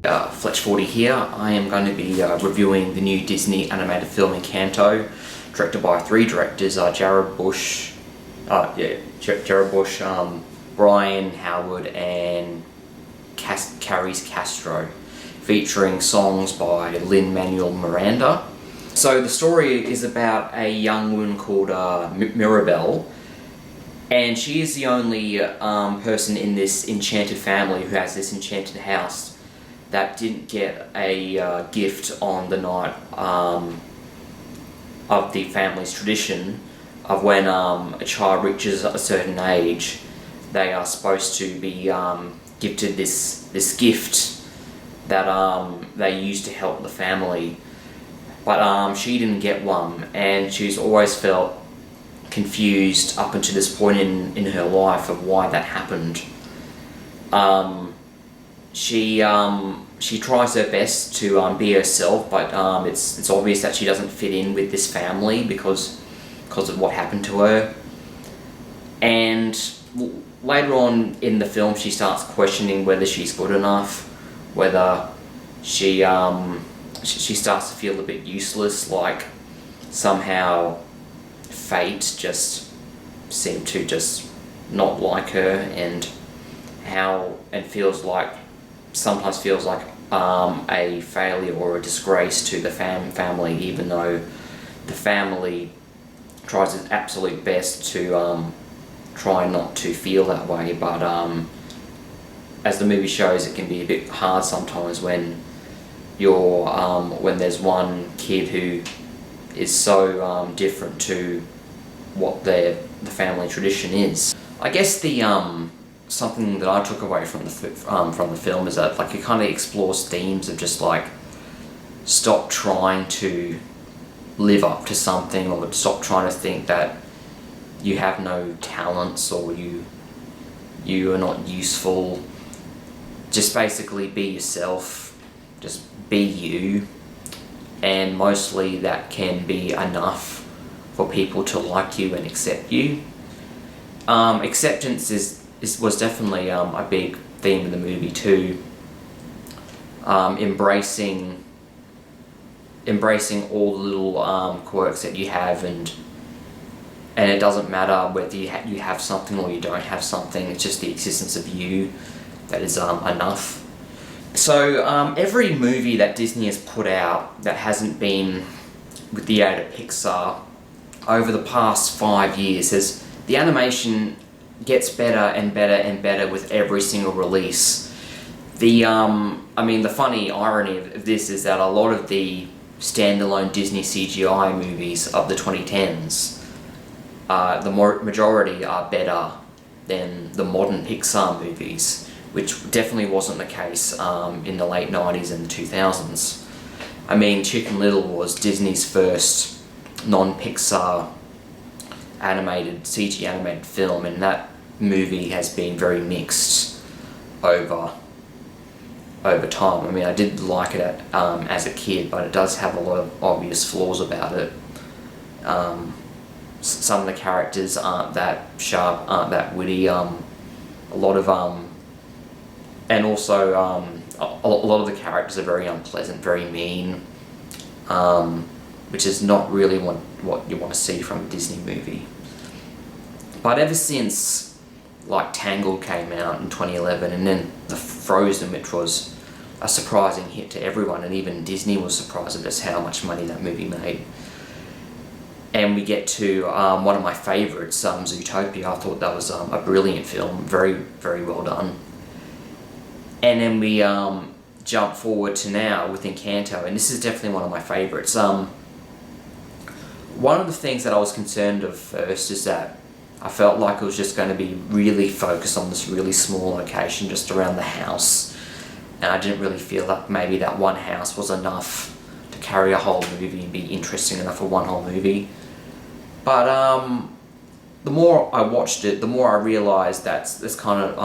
Fletch 40 here. I am going to be reviewing the new Disney animated film Encanto, directed by three directors: Jared Bush, Brian Howard, and Caris Castro, featuring songs by Lin-Manuel Miranda. So the story is about a young woman called Mirabelle, and she is the only person in this enchanted family who has this enchanted house that didn't get a gift on the night of the family's tradition of when a child reaches a certain age, they are supposed to be gifted this gift that they use to help the family. But she didn't get one, and she's always felt confused up until this point in her life of why that happened. She tries her best to be herself, but it's obvious that she doesn't fit in with this family because of what happened to her. And later on in the film, she starts questioning whether she's good enough, whether she starts to feel a bit useless, like somehow fate just seemed to just not like her, and sometimes feels like a failure or a disgrace to the family, even though the family tries its absolute best to try not to feel that way. But as the movie shows, it can be a bit hard sometimes when when there's one kid who is so different to what the family tradition is. I guess the something that I took away from the film is that it kind of explores themes of just stop trying to live up to something, or stop trying to think that you have no talents or you are not useful. Just basically be yourself, just be you, and mostly that can be enough for people to like you and accept you. Acceptance was definitely a big theme in the movie too. Embracing all the little quirks that you have, and it doesn't matter whether you have something or you don't have something. It's just the existence of you that is enough. So every movie that Disney has put out that hasn't been with the aid of Pixar over the past 5 years, the animation gets better and better and better with every single release. The funny irony of this is that a lot of the standalone Disney CGI movies of the 2010s, the majority are better than the modern Pixar movies, which definitely wasn't the case in the late 90s and the 2000s. Chicken Little was Disney's first non-Pixar CG animated film, and that movie has been very mixed over time. I did like it as a kid, but it does have a lot of obvious flaws about it. Some of the characters aren't that sharp, aren't that witty. A lot of the characters are very unpleasant, very mean, which is not really what you want to see from a Disney movie. But ever since Tangled came out in 2011, and then the Frozen, which was a surprising hit to everyone, and even Disney was surprised at just how much money that movie made. And we get to one of my favourites, Zootopia. I thought that was a brilliant film, very, very well done. And then we jump forward to now with Encanto, and this is definitely one of my favourites. One of the things that I was concerned of first is that I felt like it was just going to be really focused on this really small location just around the house, and I didn't really feel like maybe that one house was enough to carry a whole movie and be interesting enough for one whole movie. But the more I watched it, the more I realised that's kind of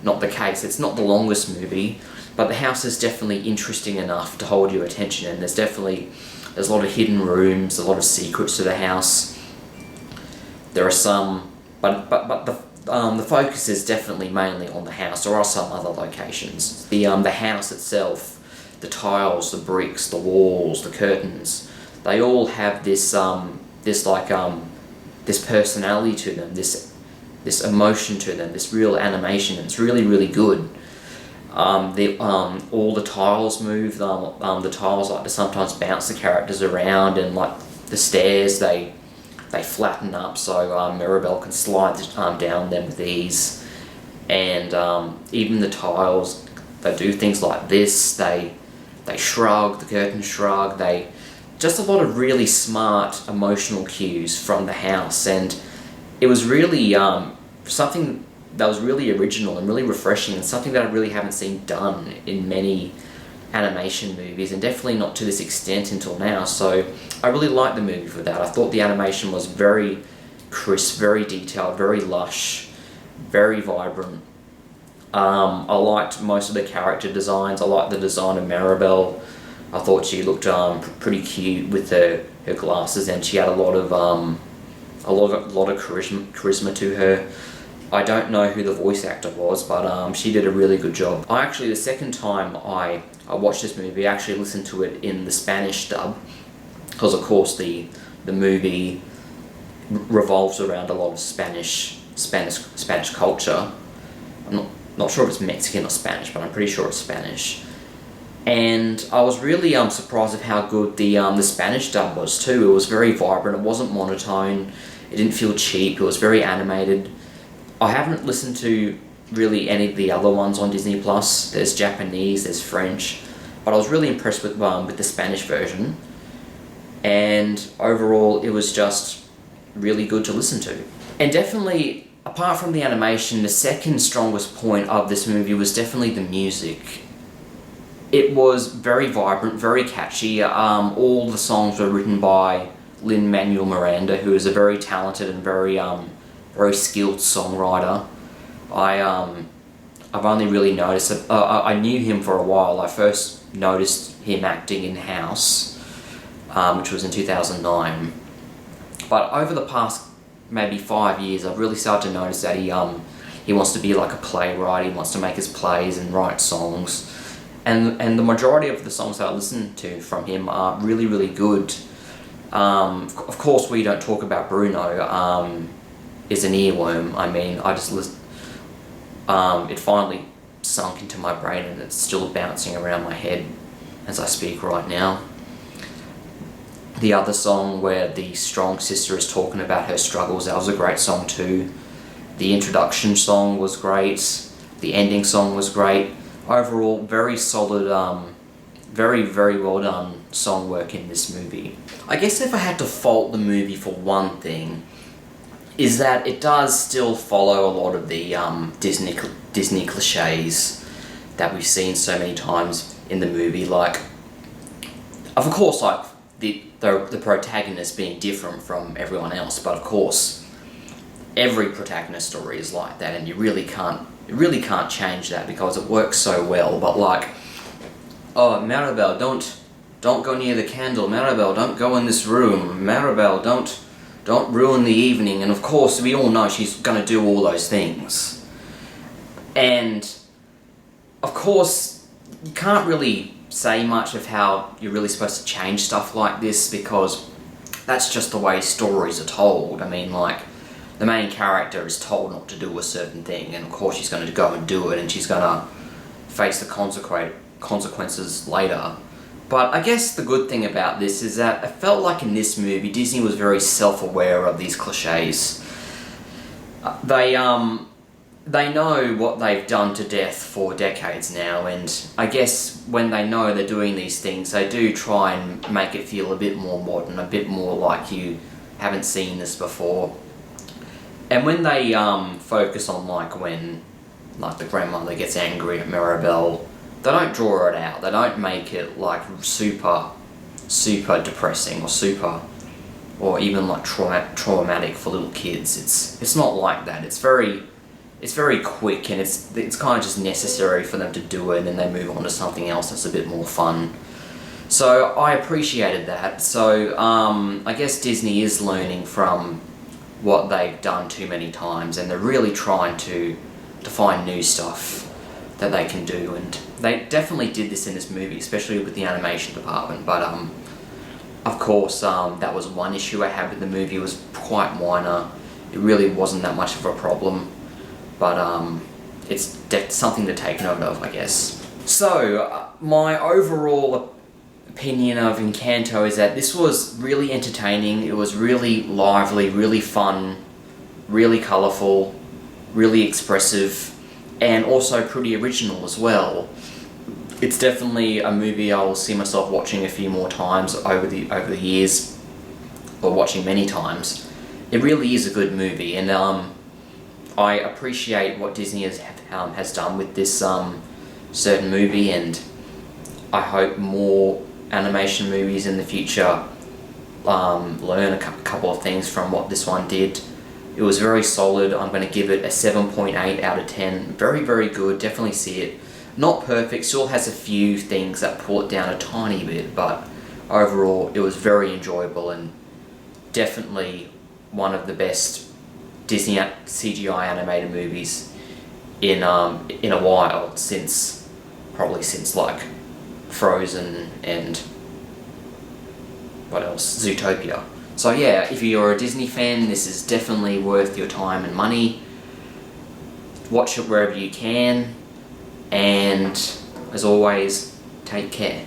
not the case. It's not the longest movie, but the house is definitely interesting enough to hold your attention, and there's a lot of hidden rooms, a lot of secrets to the house. There are some, but the focus is definitely mainly on the house. There are some other locations. The house itself, the tiles, the bricks, the walls, the curtains, they all have this this personality to them, this emotion to them, this real animation. It's really, really good. All the tiles move. The tiles like to sometimes bounce the characters around, and like the stairs, they flatten up so Mirabel can slide down them with ease. And even the tiles, they do things like this. They shrug, the curtains shrug. Just a lot of really smart emotional cues from the house, and it was really something that was really original and really refreshing, and something that I really haven't seen done in many animation movies, and definitely not to this extent until now. So I really liked the movie for that. I thought the animation was very crisp, very detailed, very lush, very vibrant. I liked most of the character designs. I liked the design of Mirabel. I thought she looked pretty cute with her glasses, and she had a lot of charisma to her. I don't know who the voice actor was, but she did a really good job. The second time I watched this movie, I actually listened to it in the Spanish dub, because of course the movie revolves around a lot of Spanish culture. I'm not sure if it's Mexican or Spanish, but I'm pretty sure it's Spanish. And I was really surprised at how good the Spanish dub was too. It was very vibrant. It wasn't monotone. It didn't feel cheap. It was very animated. I haven't listened to really any of the other ones on Disney Plus. There's Japanese, there's French, but I was really impressed with the Spanish version. And overall, it was just really good to listen to. And definitely, apart from the animation, the second strongest point of this movie was definitely the music. It was very vibrant, very catchy. All the songs were written by Lin-Manuel Miranda, who is a very talented and very skilled songwriter. I've only really noticed it. I knew him for a while. I first noticed him acting in House, which was in 2009. But over the past maybe 5 years, I've really started to notice that he wants to be like a playwright. He wants to make his plays and write songs. And the majority of the songs that I listen to from him are really, really good. Of course, we don't talk about Bruno. Is an earworm. I mean, it finally sunk into my brain, and it's still bouncing around my head as I speak right now. The other song where the strong sister is talking about her struggles, that was a great song too. The introduction song was great. The ending song was great. Overall, very solid, very, very well done song work in this movie. I guess if I had to fault the movie for one thing, is that it does still follow a lot of the Disney cliches that we've seen so many times in the movie. Like, of course, like the protagonist being different from everyone else, but of course, every protagonist story is like that, and you really can't change that because it works so well. But like, oh, Mirabel, don't go near the candle. Mirabel, don't go in this room. Mirabel, don't ruin the evening. And of course, we all know she's going to do all those things. And of course, you can't really say much of how you're really supposed to change stuff like this, because that's just the way stories are told. I mean, like, the main character is told not to do a certain thing, and of course she's going to go and do it, and she's going to face the consequences later. But I guess the good thing about this is that I felt like in this movie, Disney was very self-aware of these cliches. They know what they've done to death for decades now, and I guess when they know they're doing these things, they do try and make it feel a bit more modern, a bit more like you haven't seen this before. And when they focus on like when like the grandmother gets angry at Mirabel, they don't draw it out. They don't make it like super depressing or even like traumatic for little kids. It's not like that. It's very quick, and it's kind of just necessary for them to do it, and then they move on to something else that's a bit more fun. So I appreciated that. So I guess Disney is learning from what they've done too many times, and they're really trying to find new stuff that they can do, and they definitely did this in this movie, especially with the animation department. But of course, that was one issue I had with the movie. It was quite minor. It really wasn't that much of a problem, but it's something to take note of, I guess. So, my overall opinion of Encanto is that this was really entertaining. It was really lively, really fun, really colourful, really expressive, and also pretty original as well. It's definitely a movie I will see myself watching a few more times over the years, or watching many times. It really is a good movie, and I appreciate what Disney has done with this certain movie, and I hope more animation movies in the future learn a couple of things from what this one did. It was very solid. I'm going to give it a 7.8 out of 10. Very, very good. Definitely see it. Not perfect. Still has a few things that pull it down a tiny bit, but overall it was very enjoyable, and definitely one of the best Disney CGI animated movies in a while, probably since like Frozen and what else? Zootopia. So yeah, if you're a Disney fan, this is definitely worth your time and money. Watch it wherever you can, and as always, take care.